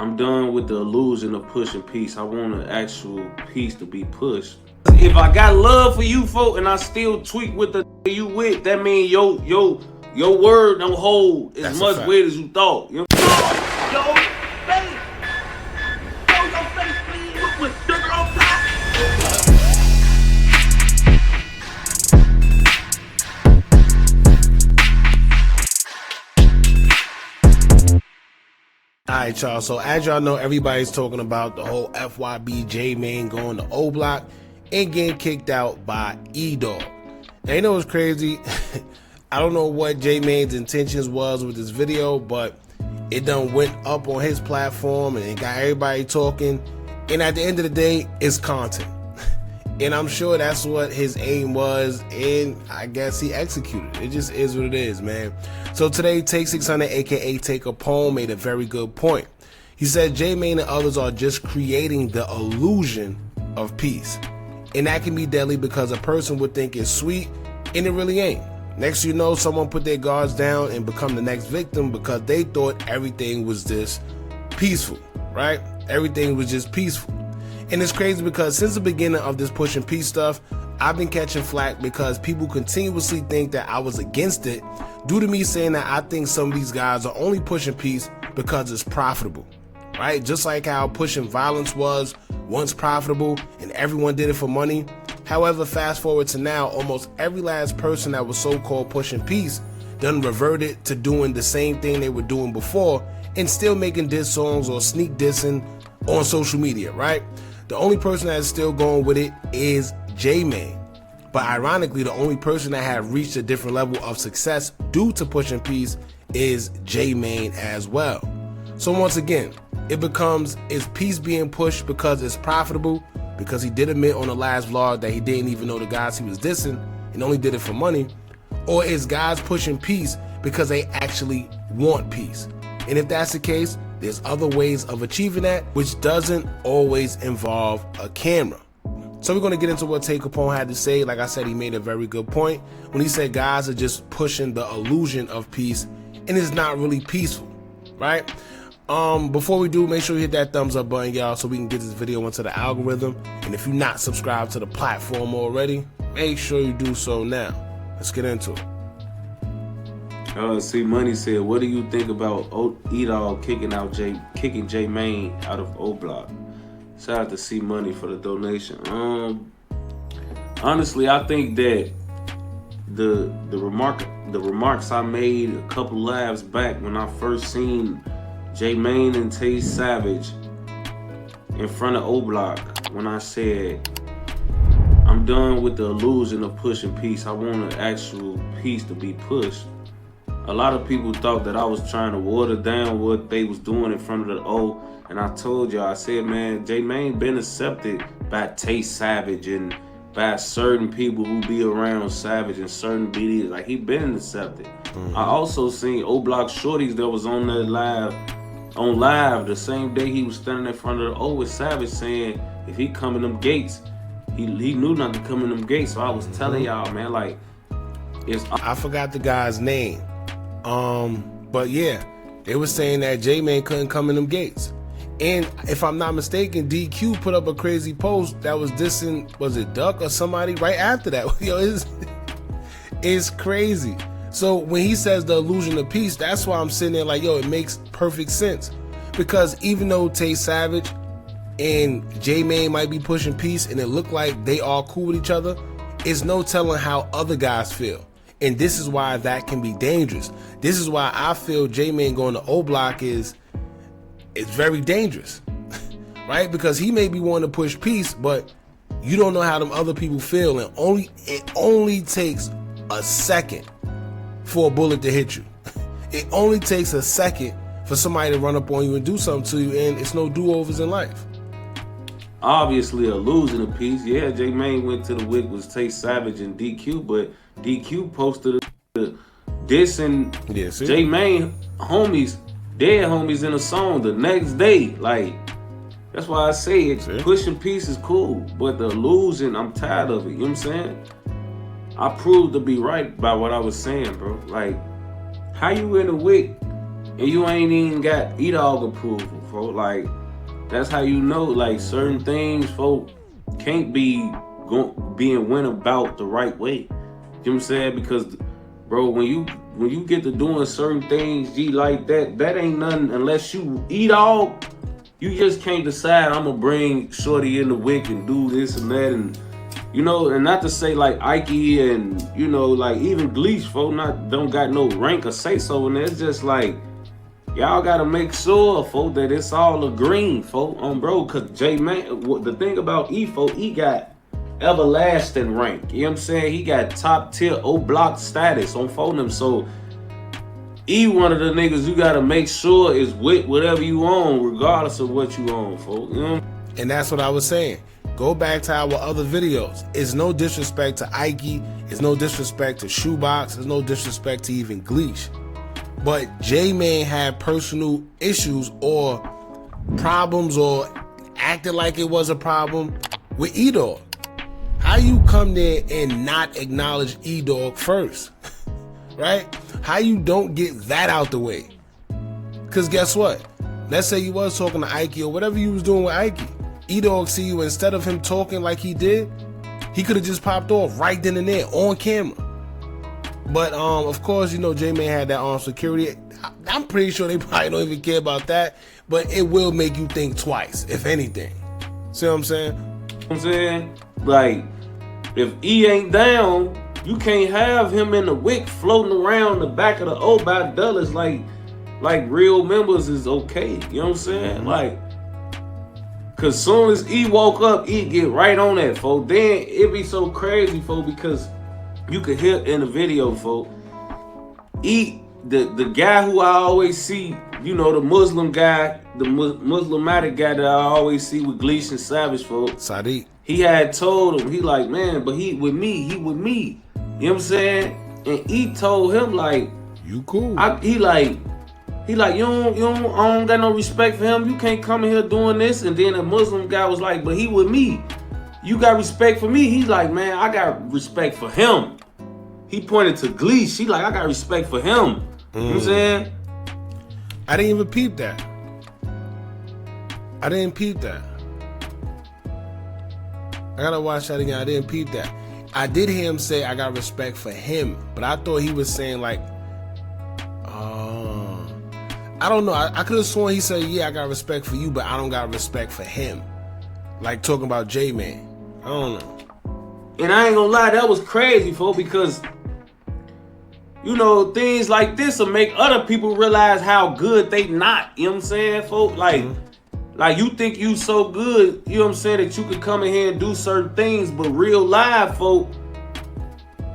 I'm done with the illusion of pushing peace. I want an actual peace to be pushed. If I got love for you folk and I still tweak with the you with, that means your word don't hold as much weight as you thought. You know? Yo, face. Yo, your face, please, with sugar on top. Alright, y'all, so as y'all know, everybody's talking about the whole FYB J-Man going to OBlock and getting kicked out by Dogg. Now, you know what's crazy? I don't know what J-Man's intentions was with this video, but it done went up on his platform and it got everybody talking. And at the end of the day, it's content. And I'm sure that's what his aim was, and I guess he executed. It just is what it is, man. So today, Take 600, aka Tay Capone, made a very good point. He said J-Man and others are just creating the illusion of peace. And that can be deadly because a person would think it's sweet, and it really ain't. Next you know, someone put their guards down and become the next victim because they thought everything was just peaceful, right? Everything was just peaceful. And it's crazy because since the beginning of this pushing peace stuff, I've been catching flack because people continuously think that I was against it due to me saying that I think some of these guys are only pushing peace because it's profitable, right? Just like how pushing violence was once profitable and everyone did it for money. However, fast forward to now, almost every last person that was so-called pushing peace done reverted to doing the same thing they were doing before and still making diss songs or sneak dissing on social media, right? The only person that is still going with it is J-Man. But ironically, the only person that have reached a different level of success due to pushing peace is J-Man as well. So once again, it becomes, is peace being pushed because it's profitable? Because he did admit on the last vlog that he didn't even know the guys he was dissing and only did it for money? Or is guys pushing peace because they actually want peace? And if that's the case, there's other ways of achieving that, which doesn't always involve a camera. So we're going to get into what Tay Capone had to say. Like I said, he made a very good point when he said guys are just pushing the illusion of peace and it's not really peaceful, right? Before we do, make sure you hit that thumbs up button, y'all, so we can get this video into the algorithm. And if you're not subscribed to the platform already, make sure you do so now. Let's get into it. See, Money said, what do you think about Dogg kicking J-Man out of OBlock? Shout out to C Money for the donation. Honestly, I think that the remarks I made a couple lives back when I first seen J-Man and Tay Savage in front of OBlock, when I said, I'm done with the illusion of pushing peace. I want an actual peace to be pushed. A lot of people thought that I was trying to water down what they was doing in front of the O. And I told y'all, I said, man, J-Man been accepted by Tay Savage and by certain people who be around Savage and certain BDs. Like, he been accepted. I also seen OBlock shorties that was on that live the same day he was standing in front of the O with Savage saying, if he come in them gates, he knew not to come in them gates. So I was telling y'all, man, like, I forgot the guy's name. But yeah, they were saying that J-Man couldn't come in them gates. And if I'm not mistaken, DQ put up a crazy post that was dissing, was it Duck or somebody right after that? Yo, it's crazy. So when he says the illusion of peace, that's why I'm sitting there like, yo, it makes perfect sense. Because even though Tay Savage and J-Man might be pushing peace and it looked like they all cool with each other, it's no telling how other guys feel. And this is why that can be dangerous. This is why I feel J-Man going to OBlock is very dangerous, right? Because he may be wanting to push peace, but you don't know how them other people feel. And it only takes a second for a bullet to hit you. It only takes a second for somebody to run up on you and do something to you, and it's no do-overs in life. Obviously a losing a piece. Yeah, J-Man went to the WIC with Tay Savage and DQ, but DQ posted a dissing J-Man homies, dead homies in a song the next day. Like, that's why I say it, pushing peace is cool, but the losing, I'm tired of it. You know what I'm saying? I proved to be right by what I was saying, bro. Like, how you in the WIC and you ain't even got E-Dog approval, folks. Like, that's how you know, like, certain things, folks, can't be being went about the right way. You know what I'm saying? Because, bro, when you get to doing certain things, G, like that ain't nothing unless you E-Dog. You just can't decide I'm gonna bring Shorty in the wick and do this and that, and you know, and not to say like Ike and you know, like even Gleesh, folk, don't got no rank or say so in there. It's just like y'all gotta make sure, folk, that it's all a green, folk, on bro. Cause J Man, the thing about E, folk, he got everlasting rank. You know what I'm saying? He got top tier OBlock status on phone them. So E one of the niggas you gotta make sure is with whatever you own, regardless of what you own, folk. You know? And that's what I was saying. Go back to our other videos. It's no disrespect to Ike. It's no disrespect to Shoebox. It's no disrespect to even Gleesh. But J-Man had personal issues or problems or acted like it was a problem with E-Dog. How you come there and not acknowledge E-Dog first? Right? How you don't get that out the way? Because guess what? Let's say you was talking to Ike or whatever you was doing with Ike. E-Dog see you, instead of him talking like he did, he could have just popped off right then and there on camera. But of course, you know, J-Man had that armed security. I'm pretty sure they probably don't even care about that, but it will make you think twice, if anything. See what I'm saying? I'm saying, like, if E ain't down, you can't have him in the wick floating around the back of the O by dollars like real members is okay. You know what I'm saying? Like, cause soon as E woke up, E get right on that, folks. Then it be so crazy, folks, because you could hear in the video, folks. E, the guy who I always see, you know, the Muslim guy, the Muslematic guy that I always see with Gleesh and Savage, folks. Sadiq. He had told him, he like, man, but he with me. You know what I'm saying? And E told him like, you cool. He like, you don't, I don't got no respect for him. You can't come in here doing this. And then a Muslim guy was like, but he with me. You got respect for me? He's like, man, I got respect for him. He pointed to Gleesh. He like, I got respect for him. You know what I'm saying? I didn't even peep that. I gotta watch that again. I didn't peep that. I did hear him say I got respect for him, but I thought he was saying like, I don't know. I could have sworn he said, yeah, I got respect for you, but I don't got respect for him. Like talking about J-Man. I don't know. And I ain't gonna lie, that was crazy, folks, because, you know, things like this will make other people realize how good they not. You know what I'm saying, folks? Like, like you think you so good, you know what I'm saying, that you could come in here and do certain things, but real life, folks,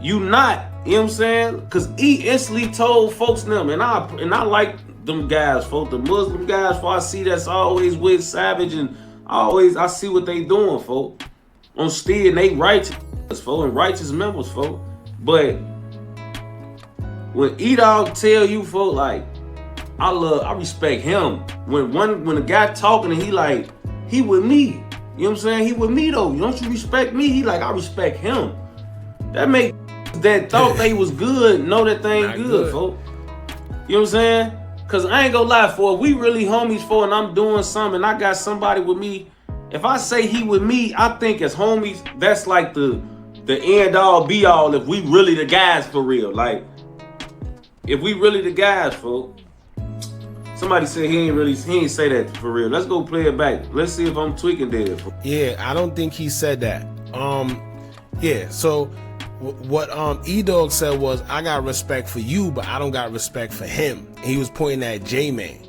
you not. You know what I'm saying? Because E instantly told folks them, and I like them guys, folks, the Muslim guys, for I see that's always with Savage, and I see what they doing, folks. On still, and they righteous, folks, and righteous members, folks. But when E-Dog tell you, folks, like, I respect him. When a guy talking and he like, he with me. You know what I'm saying? He with me though. Don't you respect me? He like, I respect him. That make that thought they was good know that they ain't good, folks. You know what I'm saying? Cause I ain't gonna lie, for if we really homies for and I'm doing something and I got somebody with me, if I say he with me, I think as homies, that's like the end all be all if we really the guys for real. Like, if we really the guys, folks. Somebody said he ain't say that for real. Let's go play it back. Let's see if I'm tweaking there. Yeah, I don't think he said that. Yeah, so what E-Dog said was, I got respect for you, but I don't got respect for him. And he was pointing at J-Man,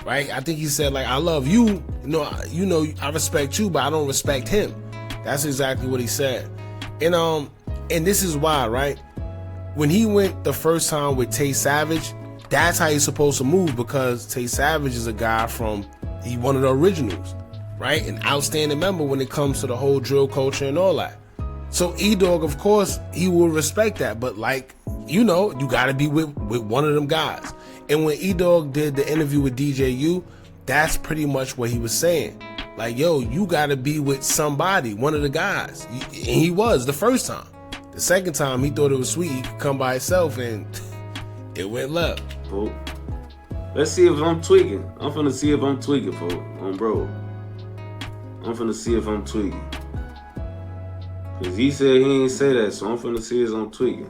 right? I think he said like, I love you, you know, I respect you, but I don't respect him. That's exactly what he said. And this is why, right? When he went the first time with Tay Savage, that's how he's supposed to move, because Tay Savage is a guy he one of the originals, right? An outstanding member when it comes to the whole drill culture and all that. So E-Dog, of course, he will respect that, but like, you know, you gotta be with one of them guys. And when E-Dog did the interview with DJU, that's pretty much what he was saying. Like, yo, you gotta be with somebody, one of the guys. And he was the first time. The second time, he thought it was sweet, he could come by himself, and it went left. Let's see if I'm tweaking. I'm finna see if I'm tweaking, folks. Bro. I'm finna see if I'm tweaking. Cause he said he ain't say that, so I'm finna see if I'm tweaking.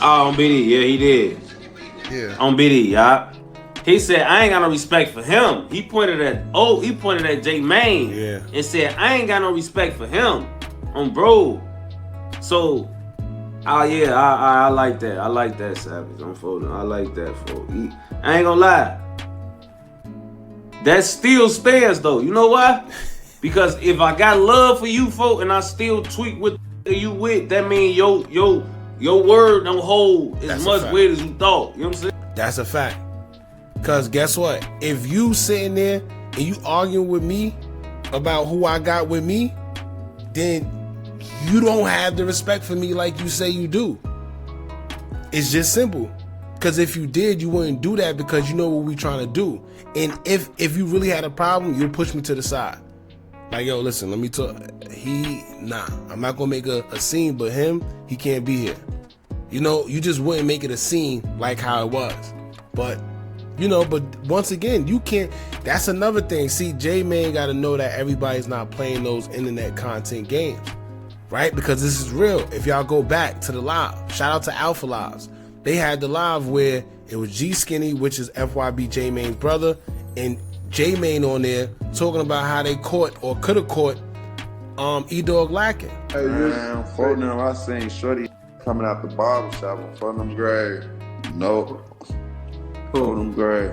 Oh, on BD, yeah, he did. Yeah. On BD, y'all. He said, I ain't got no respect for him. He pointed at J Mane. Yeah. And said, I ain't got no respect for him. On bro. So, yeah, I like that. I like that, Savage. I'm folding. I like that, folks. I ain't gonna lie. That still stands, though. You know why? Because if I got love for you, folks, and I still tweak with you with, that means your word don't hold as much weight as you thought. You know what I'm saying? That's a fact. Because guess what? If you sitting there and you arguing with me about who I got with me, then you don't have the respect for me like you say you do. It's just simple. Because if you did, you wouldn't do that because you know what we trying to do. And if you really had a problem, you'd push me to the side. Like, yo, listen, let me talk. I'm not going to make a scene, but him, he can't be here. You know, you just wouldn't make it a scene like how it was. But, you know, but once again, you can't. That's another thing. See, J-Man got to know that everybody's not playing those internet content games, right? Because this is real. If y'all go back to the live, shout out to Alpha Lives. They had the live where it was G Skinny, which is FYB J-Mane's brother, and J-Mane on there talking about how they caught or could have caught E-Dog lacking. Hey, man, for them, I seen Shorty coming out the barbershop in front of them grave. No. For them grave.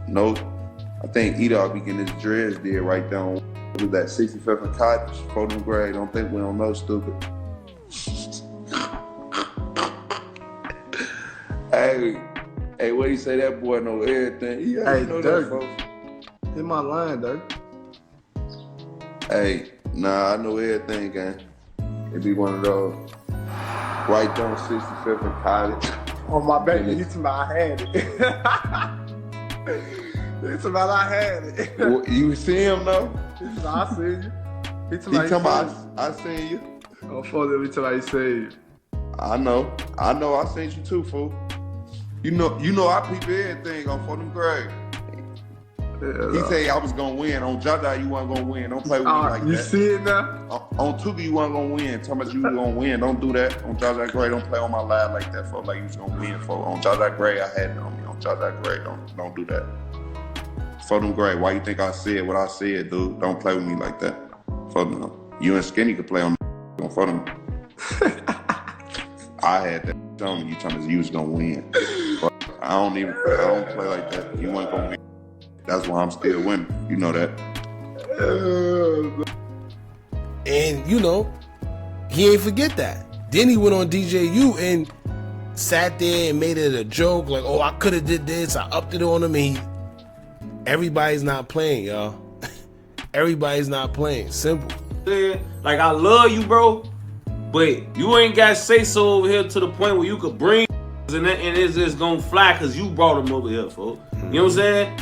Nope. I think E-Dog be getting his dreads did right down with that 65th and Cottage. For them grave. Don't think we don't know, stupid. Hey, what you say? That boy know everything. Hey, know Dirk. that, folks. In my line, Dirk. Hey, nah, I know everything, gang. It be one of those. Right down 65th and Cottage. Oh, my baby, he told me I had it. He told me I had it. Well, you see him, though? He told me I seen you. He told He me come out, I seen you. Oh, fuck that, he told me he seen you. I know, I seen you too, fool. You know, I peep everything on for them grave. Yeah, He say I was gonna win. On Jada, you weren't gonna win. Don't play with me like you that. You see it now? On Tuga, you weren't gonna win. Talking about you was gonna win. Don't do that. On Jada Gray, don't play on my live like that, folks. Like you was gonna win, folks. On Jada Gray, I had it on me. On Jada Gray, don't do that. For them Gray, why you think I said what I said, dude? Don't play with me like that. For them, you and Skinny could play on for them. I had that on me. You telling me you was gonna win. But I don't play like that. You weren't gonna win. That's why I'm still winning. You know that. And, you know, he ain't forget that. Then he went on DJU and sat there and made it a joke. Like, oh, I could have did this. I upped it on him. And everybody's not playing, y'all. Everybody's not playing. Simple. Like, I love you, bro. But you ain't got to say so over here to the point where you could bring and it's just going to fly because you brought him over here, folks. You know what I'm saying?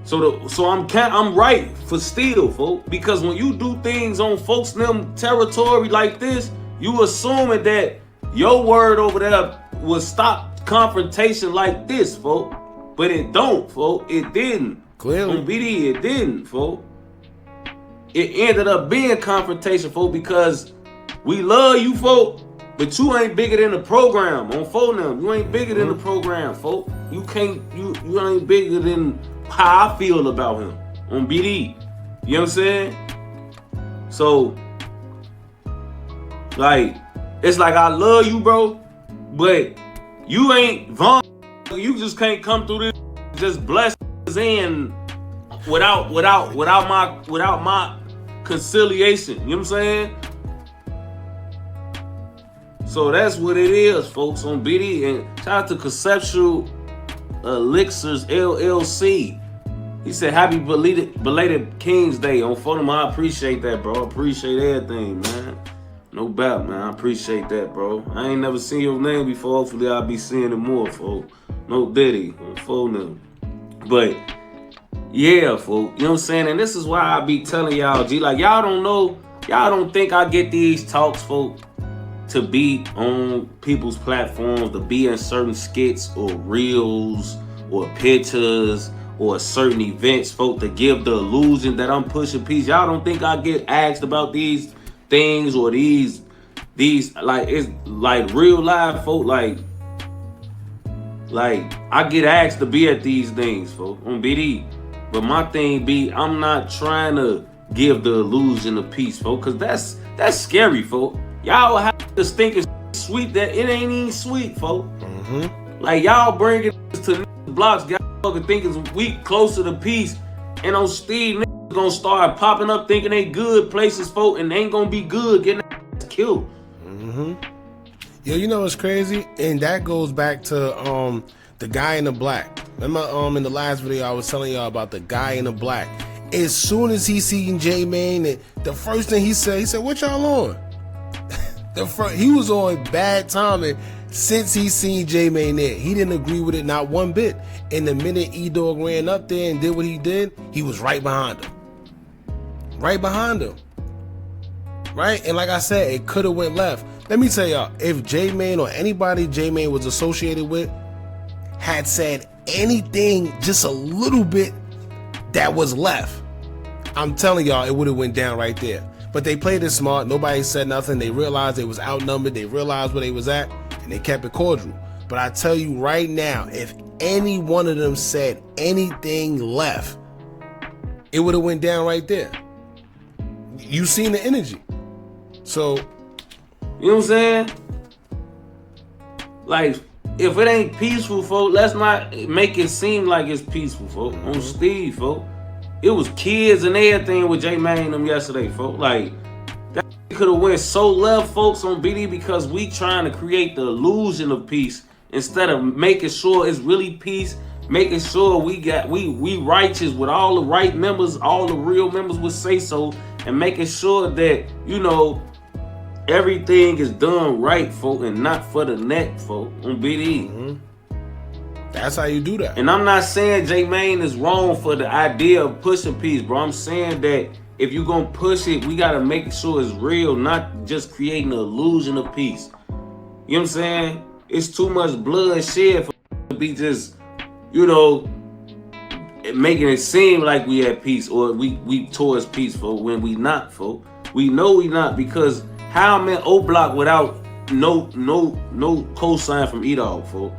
So I'm right for steal, folks, because when you do things on folks them territory like this, you assuming that your word over there will stop confrontation like this, folks. But it don't, folks. It didn't. Clearly. On BD, it didn't, folks. It ended up being confrontation, folks, because we love you, folks, but you ain't bigger than the program on phone them. You ain't bigger than the program, folks. You ain't bigger than how I feel about him on BD. You know what I'm saying? So, like, it's like I love you, bro, but you ain't Von. You just can't come through this just bless in without my conciliation. You know what I'm saying? So that's what it is, folks, on BD. And shout out to Conceptual Elixirs LLC. He said, happy belated King's Day on Photo. I appreciate that, bro. I appreciate everything, man. No doubt, man. I appreciate that, bro. I ain't never seen your name before. Hopefully, I'll be seeing it more, folks. No Diddy on phone. But, yeah, folks. You know what I'm saying? And this is why I be telling y'all, G, like, y'all don't know. Y'all don't think I get these talks, folks, to be on people's platforms, to be in certain skits or reels or pictures or certain events, folk, to give the illusion that I'm pushing peace. Y'all don't think I get asked about these things or these like, it's like real life, folk, like I get asked to be at these things, folk, on BD. But my thing be, I'm not trying to give the illusion of peace, folk, because that's scary, folk. Y'all have this thinking sweet that it ain't even sweet, folk. Like, y'all bringing this to blocks, y'all fucking thinking we closer to peace, and on Steve, niggas gonna start popping up thinking they good places, folk, and they ain't gonna be good, getting their killed. Yo, you know what's crazy? And that goes back to the guy in the black. Remember in the last video I was telling y'all about the guy in the black. As soon as he seen J-Mane, the first thing he said, what y'all on? He was on bad timing since he seen J-Mane there. He didn't agree with it not one bit. And the minute E-Dog ran up there and did what he did, he was right behind him. Right behind him. Right? And like I said, it could have went left. Let me tell y'all, if J-Mane or anybody J-Mane was associated with had said anything just a little bit that was left, I'm telling y'all, it would have went down right there. But they played it smart. Nobody said nothing. They realized they was outnumbered. They realized where they was at, and they kept it cordial. But I tell you right now, if any one of them said anything left, it would have went down right there. You seen the energy. So, you know what I'm saying? Like, if it ain't peaceful, folk, let's not make it seem like it's peaceful, folk. On Steve, folk. It was kids and everything with J-Mane and them yesterday, folks. Like, that could have went so left, folks, on BD, because we trying to create the illusion of peace instead of making sure it's really peace, making sure we righteous with all the right members, all the real members would say so, and making sure that, you know, everything is done right, folk, and not for the neck, folk, on BD. That's how you do that. And I'm not saying J-Mane is wrong for the idea of pushing peace, bro. I'm saying that if you're going to push it, we got to make sure it's real, not just creating an illusion of peace. You know what I'm saying? It's too much blood shed for to be just, you know, making it seem like we at peace or we towards peace, folks, when we not, folks. We know we not, because how am I OBlock without no cosign from E-Dog, folks?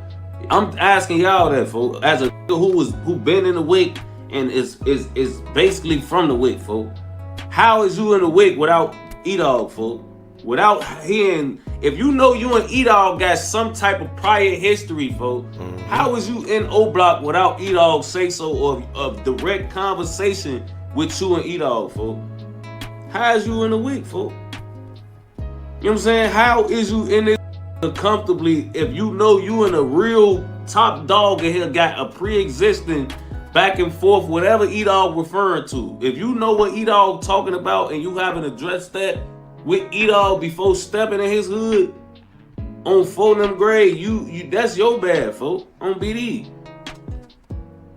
I'm asking y'all that, folks, as a who been in the WIC and is basically from the WIC, folks. How is you in the WIC without E-Dog, folks? Without hearing, if you know you and E-Dog got some type of prior history, folks, how is you in OBlock without E-Dog say so or a direct conversation with you and E-Dog, folks? How is you in the WIC, folks? You know what I'm saying? How is you in this comfortably if you know you and a real top dog in here got a pre-existing back and forth, whatever E-Dog referring to? If you know what E-Dog talking about and you haven't addressed that with E-Dog before stepping in his hood on 4 them grade, you that's your bad, folks, on BD.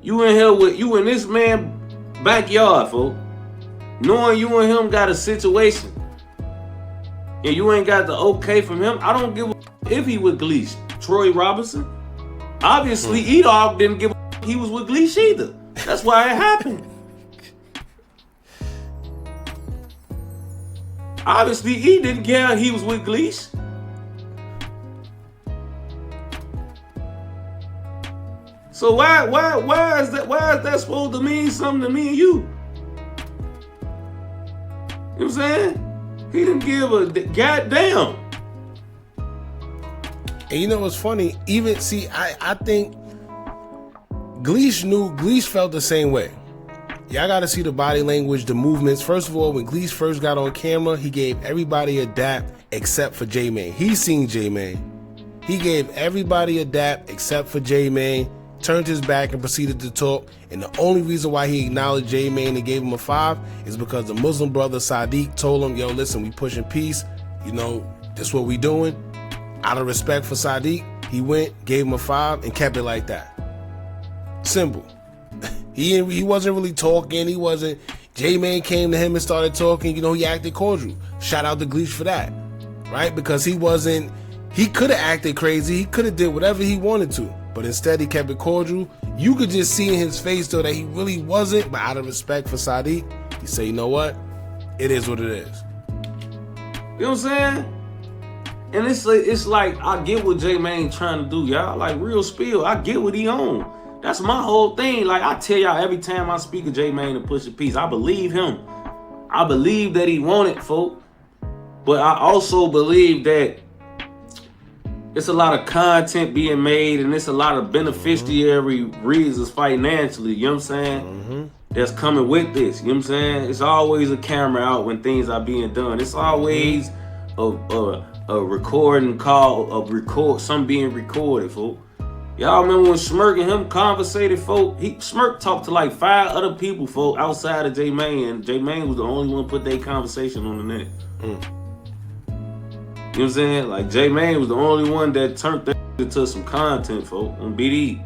You in here with you in this man backyard, folks, knowing you and him got a situation and you ain't got the okay from him. I don't give a if he with Gleesh. Troy Robinson. Obviously, E-Dog didn't give a he was with Gleesh either. That's why it happened. Obviously, he didn't care he was with Gleesh. So why is that supposed to mean something to me and you? You know what I'm saying? He didn't give a goddamn. And you know what's funny? Even, see, I think Gleesh felt the same way. Y'all got to see the body language, the movements. First of all, when Gleesh first got on camera, he gave everybody a dap except for J-Mane. He seen J-Mane. He gave everybody a dap except for J-Mane, turned his back and proceeded to talk. And the only reason why he acknowledged J-Mane and gave him a 5 is because the Muslim brother Sadiq told him, yo, listen, we pushing peace. You know, this what we doing. Out of respect for Sadiq, he went, gave him a 5, and kept it like that. Simple. He wasn't really talking. He wasn't. J-Mane came to him and started talking. You know, he acted cordial. Shout out to Gleech for that, right? Because he wasn't. He could have acted crazy. He could have did whatever he wanted to, but instead he kept it cordial. You could just see in his face though that he really wasn't. But out of respect for Sadiq, he said, you know what? It is what it is. You know what I'm saying? And it's like I get what J-Mane trying to do, y'all. Like real spill. I get what he on. That's my whole thing. Like I tell y'all every time I speak of J-Mane and Pusha Peace, I believe him. I believe that he wanted, folk. But I also believe that it's a lot of content being made and it's a lot of beneficiary reasons financially, you know what I'm saying? That's coming with this, you know what I'm saying? It's always a camera out when things are being done. It's always a recording call, something being recorded, folk. Y'all remember when Smirk and him conversated, folk? Smirk talked to like 5 other people, folk, outside of J-Mane, and J-Mane was the only one put their conversation on the net. You know what I'm saying? Like J-Mane was the only one that turned that into some content, folk, on BD.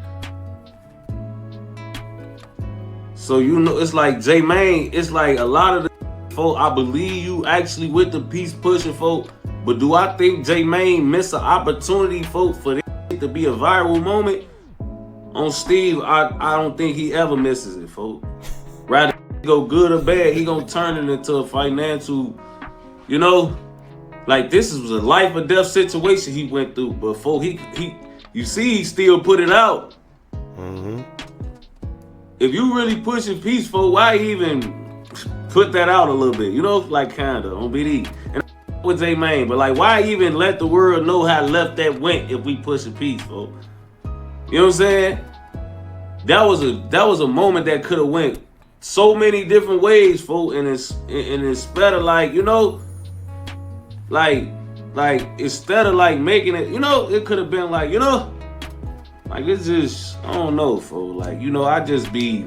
So you know, it's like J-Mane, it's like a lot of the folk, I believe you actually with the peace pushing, folk, but do I think J-Mane missed an opportunity, folk, for this to be a viral moment? On Steve, I don't think he ever misses it, folk. Rather go good or bad, he gonna turn it into a financial, you know, like this was a life or death situation he went through. Before you see, he still put it out. If you really pushing peace, folk, why even put that out a little bit? You know, like kinda on BD. And with J-Mane, but like why even let the world know how left that went if we pushing peace, folk? You know what I'm saying? That was a moment that could have went so many different ways, folk, and it's better, like, you know, like instead of like making it, you know, it could have been like, you know, like it's just, I don't know, folk. Like, you know, I be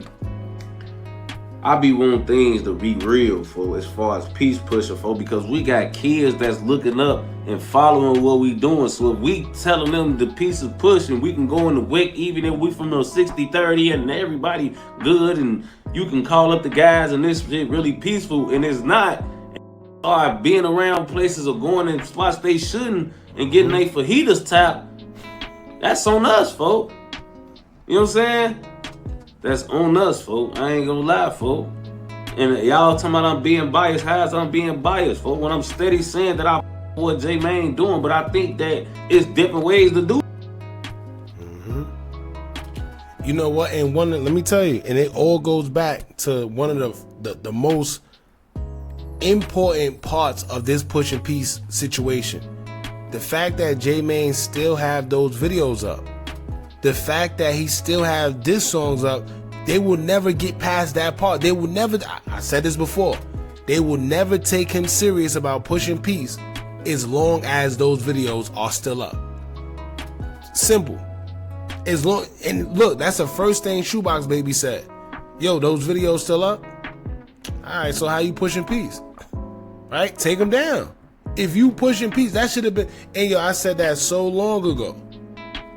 wanting things to be real, folk, as far as peace pushing, folk, because we got kids that's looking up and following what we doing. So if we telling them the peace is pushing, we can go in the WIC, even if we from the 60-30 and everybody good and you can call up the guys and this shit really peaceful, and it's not. Or being around places or going in spots they shouldn't and getting they fajitas tapped, that's on us, folk. You know what I'm saying? That's on us, folk. I ain't gonna lie, folk. And y'all talking about I'm being biased. How's I'm being biased, folk? When I'm steady saying that I what J-Mane doing, but I think that it's different ways to do. You know what? And let me tell you, and it all goes back to one of the most important parts of this pushing peace situation. The fact that J-Mane still have those videos up. The fact that he still have diss songs up. They will never get past that part. They will never, I said this before, they will never take him serious about pushing peace as long as those videos are still up. Simple. As long, and look, that's the first thing Shoebox Baby said. Yo, those videos still up? Alright, so how you pushing peace? Right? Take them down. If you pushing peace, that should have been, and yo, I said that so long ago.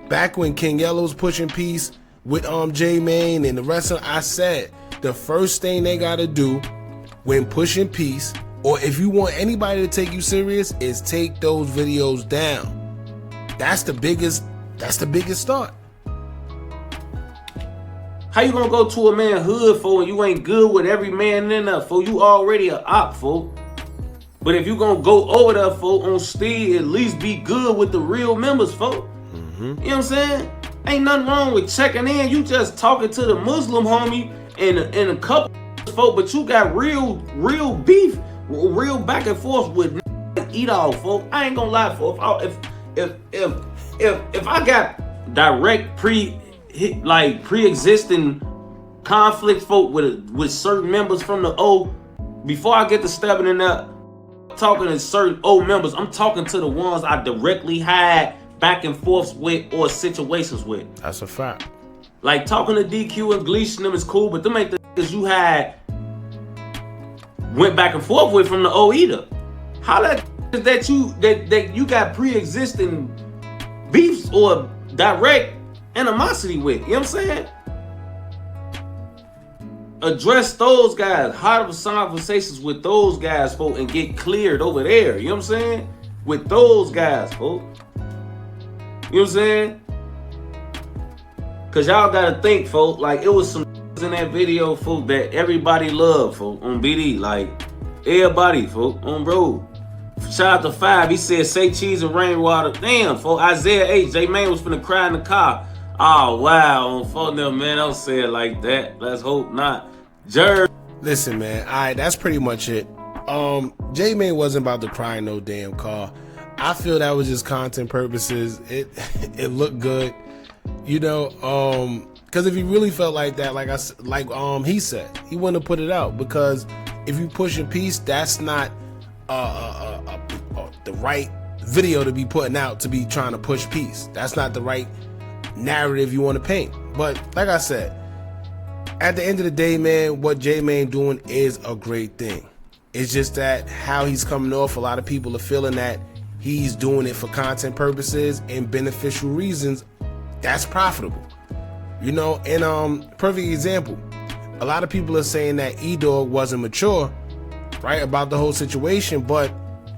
Back when King Yellow was pushing peace with J-Mane and the rest of, I said the first thing they gotta do when pushing peace, or if you want anybody to take you serious, is take those videos down. That's the biggest start. How you gonna go to a man hood, for and you ain't good with every man in there, for you already a op, for? But if you gonna go over there, for on Steve, at least be good with the real members, for. You know what I'm saying? Ain't nothing wrong with checking in. You just talking to the Muslim homie and a couple folk, but you got real beef, real back and forth with eat all, folk. I ain't gonna lie, folk. If I got direct pre-existing conflict, folk, with certain members from the O, before I get to stepping in there, talking to certain old members. I'm talking to the ones I directly had back and forth with or situations with. That's a fact. Like talking to DQ and Gleesh and them is cool, but them ain't the niggas you had went back and forth with from the O either. How that you got pre-existing beefs or direct animosity with? You know what I'm saying? Address those guys, have conversations with those guys, folks, and get cleared over there. You know what I'm saying? With those guys, folks. You know what I'm saying? Cause y'all gotta think, folks, like it was some in that video, folks, that everybody loved, folks, on BD. Like everybody, folks, on bro. Shout out to 5. He said, say cheese and rainwater. Damn, folks. Isaiah H. J Man was finna cry in the car. Oh wow, on phone them, man. Don't say it like that. Let's hope not. Jer. Listen, man. All right, that's pretty much it. J Man wasn't about to cry in no damn car. I feel that was just content purposes. It looked good, you know. Because if he really felt like that, he said, he wouldn't have put it out. Because if you pushing peace, that's not the right video to be putting out to be trying to push peace. That's not the right narrative you want to paint. But like I said, at the end of the day, man, what J-Man doing is a great thing. It's just that how he's coming off, a lot of people are feeling that he's doing it for content purposes and beneficial reasons. That's profitable, you know. And perfect example, a lot of people are saying that E-Dog wasn't mature, right, about the whole situation. But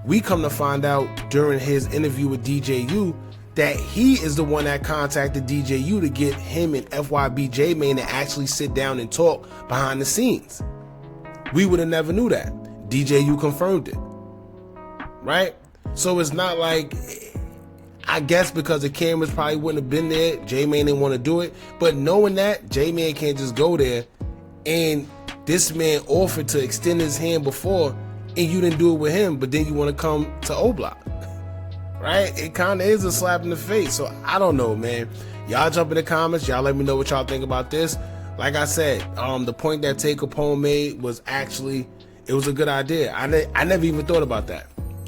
we come to find out during his interview with DJU that he is the one that contacted DJU to get him and FYB J-Man to actually sit down and talk behind the scenes. We would have never knew that. DJU confirmed it, right? So it's not like, I guess because the cameras probably wouldn't have been there, J-Man didn't want to do it. But knowing that, J-Man can't just go there, and this man offered to extend his hand before, and you didn't do it with him, but then you want to come to OBlock, right? It kind of is a slap in the face. So I don't know, man. Y'all jump in the comments. Y'all let me know what y'all think about this. Like I said, the point that Tay Capone made was actually, it was a good idea. I never even thought about that.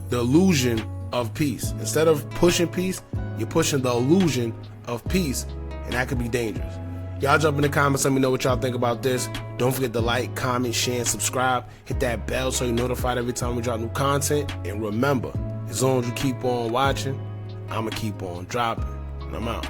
The illusion of peace. Instead of pushing peace, you're pushing the illusion of peace, and that could be dangerous. Y'all jump in the comments, let me know what y'all think about this. Don't forget to like, comment, share, and subscribe. Hit that bell so you're notified every time we drop new content. And remember, as long as you keep on watching, I'ma keep on dropping. And I'm out.